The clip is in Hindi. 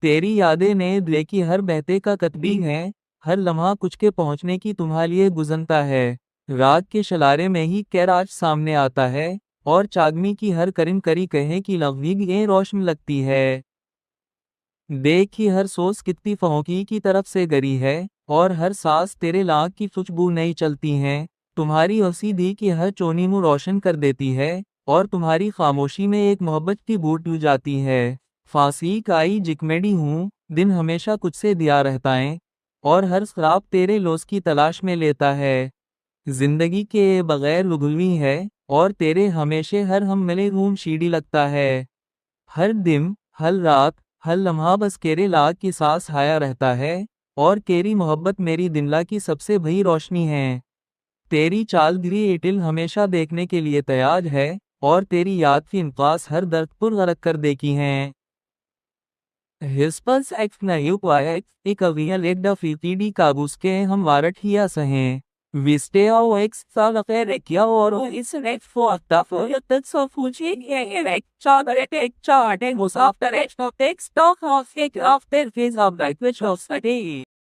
तेरी यादें ने दिल की हर बहते का कतबी हैं, हर लम्हा कुछ के पहुंचने की तुम्हारे लिए गुजरता है। रात के शलारे में ही कैराज सामने आता है, और चागमी की हर करीम करी कहे कि लव्वीग ये रोशन लगती है। देख की हर सोच कितनी फहोंकी की तरफ से गरी है, और हर सांस तेरे लाख की खुशबू नहीं चलती हैं। तुम्हारी औसीधी की हर चोनी मुँह रोशन कर देती है, और तुम्हारी खामोशी में एक मोहब्बत की बूट लू जाती है। फांसी काई जिकमेडी हूँ, दिन हमेशा कुछ से दिया रहता है, और हर ख्वाब तेरे लोस की तलाश में लेता है। जिंदगी के बगैर लुघुलवी है, और तेरे हमेशा हर हम मिले घूम शीडी लगता है। हर दिन हर रात हर लम्हा बस केरे लाग की सांस हाया रहता है, और केरी मोहब्बत मेरी दिनला की सबसे बड़ी रोशनी है। तेरी चाल गिरी एटिल हमेशा देखने के लिए तैयार है, और तेरी याद की इनकास हर दर्द पुर गरक कर देती हैं। हिस्पस एक्स नयुक्वाएक्स एक अवियल एक डफीतीडी काबूस के हम वारट हिया सहें। विस्टेओ एक्स सालकेरेकिया और इस रेक फोअक्ता फोयतत सो फूचिंग एक चादर एक चार्ट एक मुसाफ्तर एक स्टॉक ऑफ एक ऑफ तेर phase of like which of सटी